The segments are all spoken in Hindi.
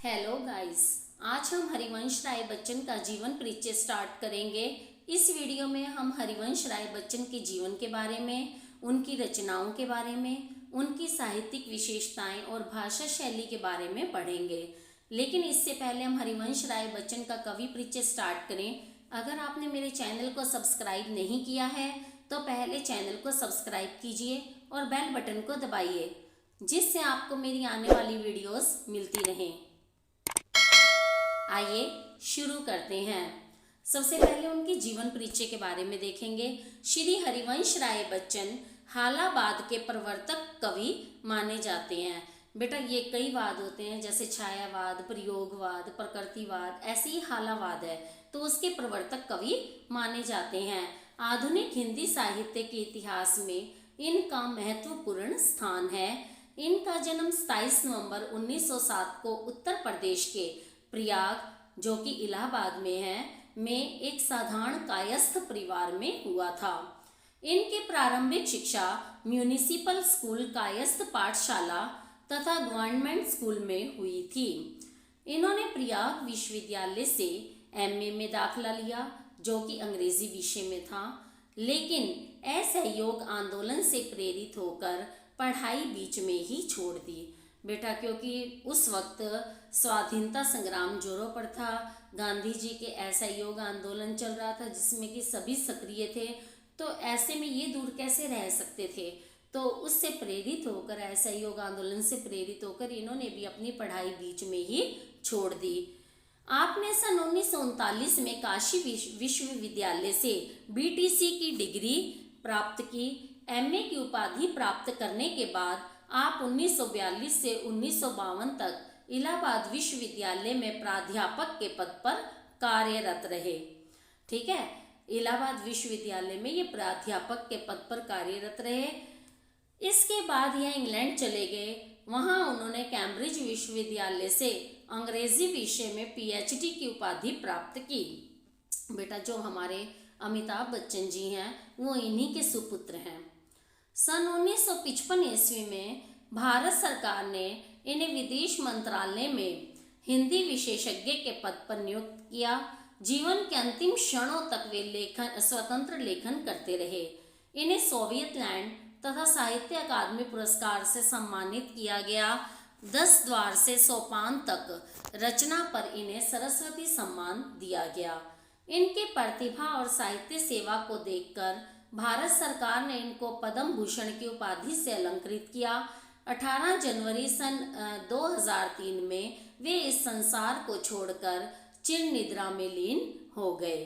Hello guys. आज हम हरिवंश राय बच्चन का जीवन परिचय स्टार्ट करेंगे। इस वीडियो में हम हरिवंश राय बच्चन के जीवन के बारे में, उनकी रचनाओं के बारे में, उनकी साहित्यिक विशेषताएं और भाषा शैली के बारे में पढ़ेंगे। लेकिन इससे पहले हम हरिवंश राय बच्चन का कवि परिचय स्टार्ट करें। अगर आपने मेरे चैनल को सब्सक्राइब नहीं किया है तो पहले चैनल को सब्सक्राइब कीजिए और बेल बटन को दबाइए, जिससे आपको मेरी आने वाली वीडियोस मिलती रहें। आइए शुरू करते हैं। सबसे पहले उनके जीवन परिचय के बारे में देखेंगे। श्री हरिवंश राय बच्चन हालावाद के प्रवर्तक कवि माने जाते हैं। बेटा ये कई वाद होते हैं, जैसे छायावाद, प्रयोगवाद, प्रकृतिवाद, ऐसे ही हालावाद है, तो उसके प्रवर्तक कवि माने जाते हैं। आधुनिक हिंदी साहित्य के इतिहास में इनका महत्वपूर्ण स्थान है। इनका जन्म 27 नवंबर 1907 को उत्तर प्रदेश के प्रयाग, जो कि इलाहाबाद में है, में एक साधारण कायस्थ परिवार में हुआ था। इनकी प्रारंभिक शिक्षा म्यूनिसिपल स्कूल कायस्थ पाठशाला तथा गवर्नमेंट स्कूल में हुई थी। इन्होंने प्रयाग विश्वविद्यालय से एमए में दाखिला लिया, जो कि अंग्रेजी विषय में था, लेकिन असहयोग आंदोलन से प्रेरित होकर पढ़ाई बीच में ही छोड़ दी। बेटा क्योंकि उस वक्त स्वाधीनता संग्राम जोरों पर था, गांधी जी के असहयोग आंदोलन चल रहा था जिसमें कि सभी सक्रिय थे, तो ऐसे में ये दूर कैसे रह सकते थे। तो उससे प्रेरित होकर, असहयोग आंदोलन से प्रेरित होकर इन्होंने भी अपनी पढ़ाई बीच में ही छोड़ दी। आपने सन 1939 में काशी विश्वविद्यालय से बीटीसी की डिग्री प्राप्त की। एमए की उपाधि प्राप्त करने के बाद आप 1942 से 1952 तक इलाहाबाद विश्वविद्यालय में प्राध्यापक के पद पर कार्यरत रहे। ठीक है, इलाहाबाद विश्वविद्यालय में ये प्राध्यापक के पद पर कार्यरत रहे। इसके बाद यह इंग्लैंड चले गए। वहाँ उन्होंने कैम्ब्रिज विश्वविद्यालय से अंग्रेजी विषय में पीएचडी की उपाधि प्राप्त की। बेटा जो हमारे अमिताभ बच्चन जी हैं वो इन्हीं के सुपुत्र हैं। सन 1955 ईस्वी में भारत सरकार ने इन्हें विदेश मंत्रालय में हिंदी विशेषज्ञ के पद पर नियुक्त किया। जीवन के अंतिम क्षणों तक वे स्वतंत्र लेखन करते रहे। इन्हें सोवियत लैंड तथा साहित्य अकादमी पुरस्कार से सम्मानित किया गया। 10 द्वार से सोपान तक रचना पर इन्हें सरस्वती सम्मान दिया गया। इनकी प्रतिभा और साहित्य सेवा को देखकर भारत सरकार ने इनको पद्म भूषण की उपाधि से अलंकृत किया। 18 जनवरी सन 2003 में वे इस संसार को छोड़कर चिर निद्रा में लीन हो गए।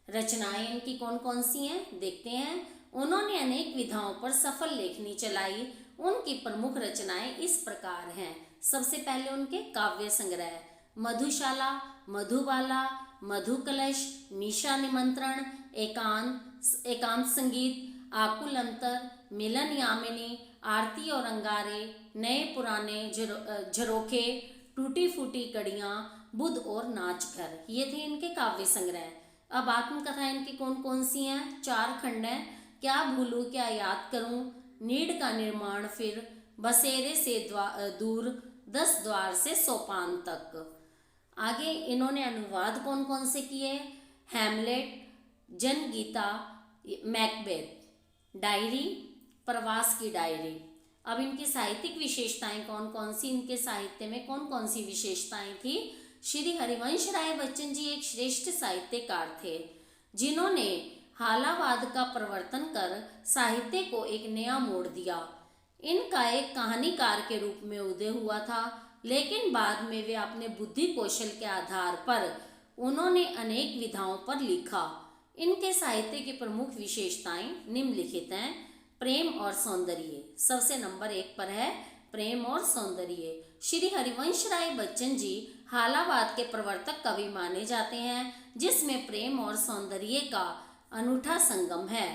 रचनाएं इनकी कौन कौन सी हैं देखते हैं। उन्होंने अनेक विधाओं पर सफल लेखनी चलाई। उनकी प्रमुख रचनाएं इस प्रकार हैं। सबसे पहले उनके काव्य संग्रह मधुशाला, मधुबाला, मधुकलश, निशा निमंत्रण, एकांत संगीत, आकुल अंतर, मिलन यामिनी, आरती और अंगारे, नए पुराने, झरोखे, टूटी फूटी कड़ियाँ, बुध और नाच घर, ये थे इनके काव्य संग्रह। अब आत्मकथा इनकी कौन कौन सी हैं? 4 खंड हैं। क्या भूलूं क्या याद करूं, नीड का निर्माण, फिर बसेरे से दूर, 10 द्वार से सोपान तक। आगे इन्होंने अनुवाद कौन कौन से किए? हैमलेट, जनगीता, मैकबेथ, डायरी, प्रवास की डायरी। अब इनकी साहित्यिक विशेषताएं कौन कौन सी, इनके साहित्य में कौन कौन सी विशेषताएं थी? श्री हरिवंश राय बच्चन जी एक श्रेष्ठ साहित्यकार थे, जिन्होंने हालावाद का प्रवर्तन कर साहित्य को एक नया मोड़ दिया। इनका एक कहानीकार के रूप में उदय हुआ था, लेकिन बाद में वे अपने बुद्धि कौशल के आधार पर उन्होंने अनेक विधाओं पर लिखा। इनके साहित्य की प्रमुख विशेषताएं निम्नलिखित हैं। प्रेम और सौंदर्य सबसे नंबर 1 पर है, प्रेम और सौंदर्य। श्री हरिवंश राय बच्चन जी हालावाद के प्रवर्तक कवि माने जाते हैं, जिसमें प्रेम और सौंदर्य का अनूठा संगम है।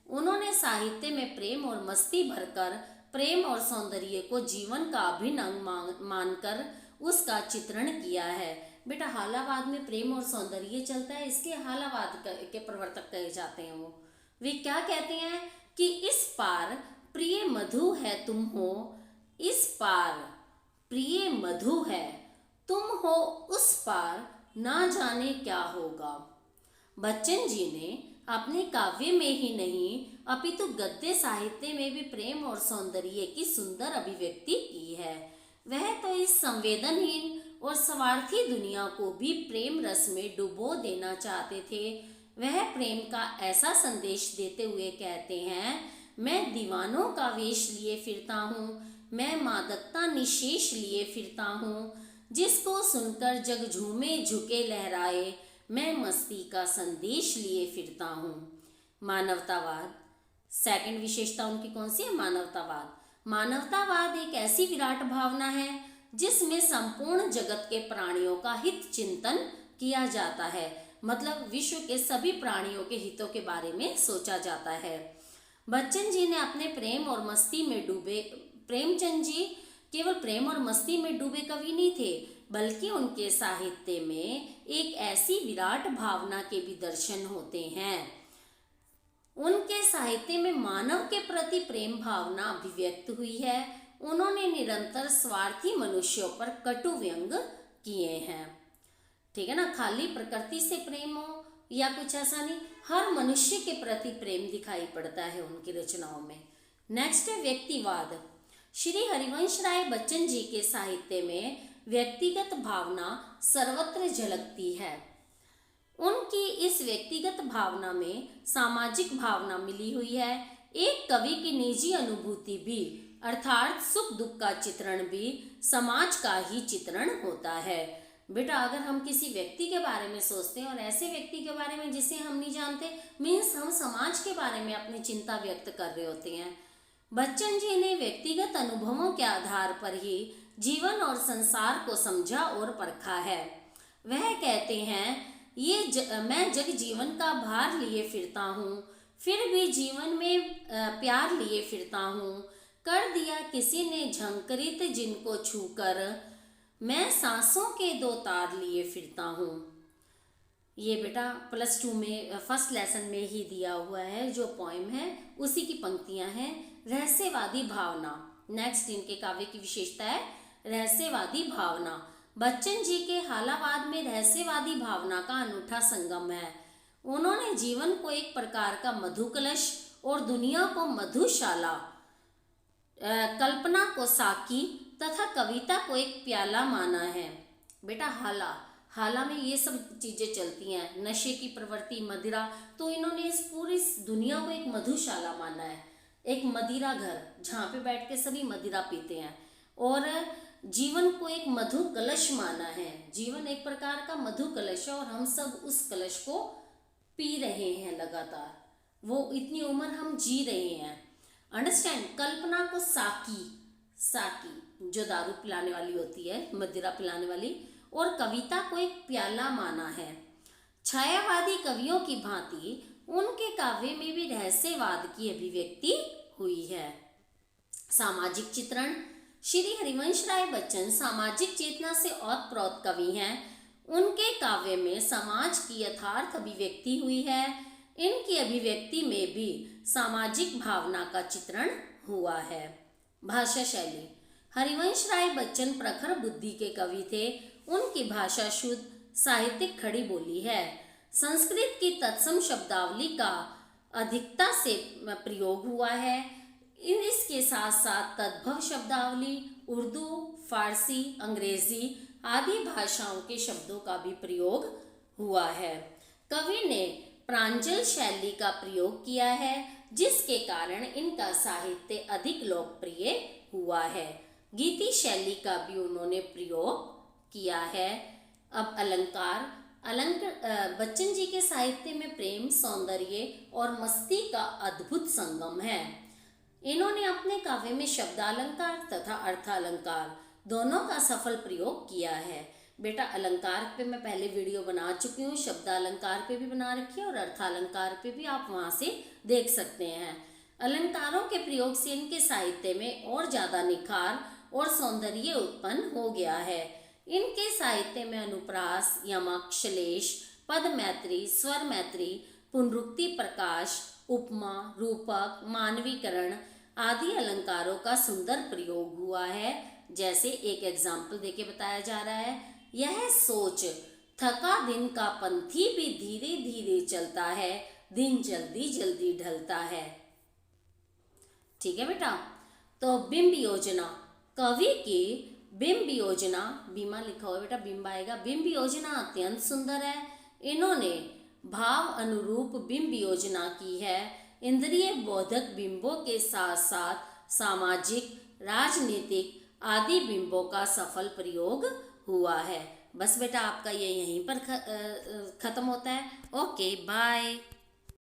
उन्होंने साहित्य में प्रेम और मस्ती भरकर प्रेम और सौंदर्य को जीवन का अभिन्न अंग मानकर उसका चित्रण किया है। बेटा हालावाद में प्रेम और सौंदर्य चलता है, इसलिए हालावाद के प्रवर्तक कहे जाते हैं। वो वे क्या कहते हैं कि इस पार प्रिय मधु है तुम हो, इस पार प्रिय मधु है तुम उस पार ना जाने क्या होगा। बच्चन जी ने अपने काव्य में ही नहीं अपितु गद्य साहित्य में भी प्रेम और सौंदर्य की सुंदर अभिव्यक्ति की है। वह तो इस संवेदनहीन और स्वार्थी दुनिया को भी प्रेम रस में डुबो देना चाहते थे। वह प्रेम का ऐसा संदेश देते हुए कहते हैं, मैं दीवानों का वेश लिए फिरता हूँ, मैं मादकता निशेष लिए फिरता हूँ, जिसको सुनकर जग झूमे झुके लहराए, मैं मस्ती का संदेश लिए फिरता हूँ। मानवतावाद, सेकंड विशेषता उनकी कौन सी है? मानवतावाद। मानवतावाद एक ऐसी विराट भावना है जिसमें संपूर्ण जगत के प्राणियों का हित चिंतन किया जाता है। मतलब विश्व के सभी प्राणियों के हितों के बारे में सोचा जाता है। बच्चन जी ने अपने प्रेम और मस्ती में डूबे, प्रेमचंद जी केवल प्रेम और मस्ती में डूबे कवि नहीं थे, बल्कि उनके साहित्य में एक ऐसी विराट भावना के भी दर्शन होते हैं। उनके साहित्य में मानव के प्रति प्रेम भावना अभिव्यक्त हुई है। उन्होंने निरंतर स्वार्थी मनुष्यों पर कटु व्यंग किए हैं। ठीक है ना, खाली प्रकृति से प्रेम हो या कुछ ऐसा नहीं, हर मनुष्य के प्रति प्रेम दिखाई पड़ता है उनकी रचनाओं में। नेक्स्ट है व्यक्तिवाद। श्री हरिवंश राय बच्चन जी के साहित्य में व्यक्तिगत भावना सर्वत्र झलकती है। उनकी इस व्यक्तिगत भावना में सामाजिक भावना मिली हुई है। एक कवि की निजी अनुभूति भी, अर्थात सुख दुख का चित्रण भी समाज का ही चित्रण होता है। बेटा अगर हम किसी व्यक्ति के बारे में सोचते हैं और ऐसे व्यक्ति के बारे में जिसे हम नहीं जानते, मीन्स हम समाज के बारे में अपनी चिंता व्यक्त कर रहे होते हैं। बच्चन जी ने व्यक्तिगत अनुभवों के आधार पर ही जीवन और संसार को समझा और परखा है। वह कहते हैं, मैं जग जीवन का भार लिए फिरता हूँ, फिर भी जीवन में प्यार लिए फिरता हूँ। कर दिया किसी ने झंकरित जिनको छूकर, मैं सांसों के दो तार लिए फिरता हूँ। ये बेटा +2 में फर्स्ट लेसन में ही दिया हुआ है, जो पोइम है उसी की पंक्तियाँ हैं। रहस्यवादी भावना, नेक्स्ट इनके काव्य की विशेषता है रहस्यवादी भावना। बच्चन जी के हालावाद में रहस्यवादी भावना का अनूठा संगम है। उन्होंने जीवन को एक प्रकार का मधुकलश और दुनिया को मधुशाला, कल्पना को साकी तथा कविता को एक प्याला माना है। बेटा हाला में ये सब चीज़ें चलती हैं, नशे की प्रवृत्ति, मदिरा, तो इन्होंने इस पूरी दुनिया को एक मधुशाला माना है, एक मदिरा घर जहाँ पे बैठ के सभी मदिरा पीते हैं, और जीवन को एक मधु कलश माना है। जीवन एक प्रकार का मधु कलश है और हम सब उस कलश को पी रहे हैं लगातार, वो इतनी उम्र हम जी रहे हैं। अंडरस्टैंड। कल्पना को साकी जो दारू पिलाने वाली होती है, मदिरा पिलाने वाली, और कविता को एक प्याला माना है। छायावादी कवियों की भांति उनके काव्य में भी रहस्यवाद की अभिव्यक्ति हुई है। सामाजिक चित्रण। श्री हरिवंश राय बच्चन सामाजिक चेतना से ओतप्रोत कवि हैं। उनके काव्य में समाज की यथार्थ अभिव्यक्ति हुई है। इनकी अभिव्यक्ति में भी सामाजिक भावना का चित्रण हुआ है। भाषा शैली। हरिवंश राय बच्चन प्रखर बुद्धि के कवि थे। उनकी भाषा शुद्ध साहित्यिक खड़ी बोली है। संस्कृत की तत्सम शब्दावली का अधिकता से प्रयोग हुआ है। इसके साथ साथ तद्भव शब्दावली, उर्दू, फारसी, अंग्रेजी आदि भाषाओं के शब्दों का भी प्रयोग हुआ है। कवि ने प्रांजल शैली का प्रयोग किया है, जिसके कारण इनका साहित्य अधिक लोकप्रिय हुआ है। गीति शैली का भी उन्होंने प्रयोग किया है। अब अलंकार। बच्चन जी के साहित्य में प्रेम, सौंदर्य और मस्ती का अद्भुत संगम है। इन्होंने अपने काव्य में शब्दालंकार तथा अर्थालंकार दोनों का सफल प्रयोग किया है। बेटा अलंकार पे मैं पहले वीडियो बना चुकी हूँ, शब्दालंकार पे भी बना रखी है और अर्थालंकार पे भी आप वहाँ से देख सकते हैं। अलंकारों के प्रयोग से इनके साहित्य में और ज़्यादा निखार और सौंदर्य उत्पन्न हो गया है। इनके साहित्य में अनुप्रास, यमक, श्लेष, पद मैत्री, स्वर मैत्री, पुनरुक्ति प्रकाश, उपमा, रूपक, मानवीकरण आदि अलंकारों का सुंदर प्रयोग हुआ है। जैसे एक एग्जाम्पल देके बताया जा रहा है, यह सोच थका दिन का पंथी भी धीरे धीरे चलता है, दिन जल्दी जल्दी ढलता है। ठीक है बेटा। तो बिंब योजना, कवि की बिंब योजना, बीमा लिखा हुआ बेटा, बिंब आएगा। बिंब योजना अत्यंत सुंदर है। इन्होंने भाव अनुरूप बिंब योजना की है। इंद्रिय बोधक बिंबों के साथ साथ सामाजिक, राजनीतिक आदि बिंबों का सफल प्रयोग हुआ है। बस बेटा आपका ये यहीं पर खत्म होता है। Okay bye.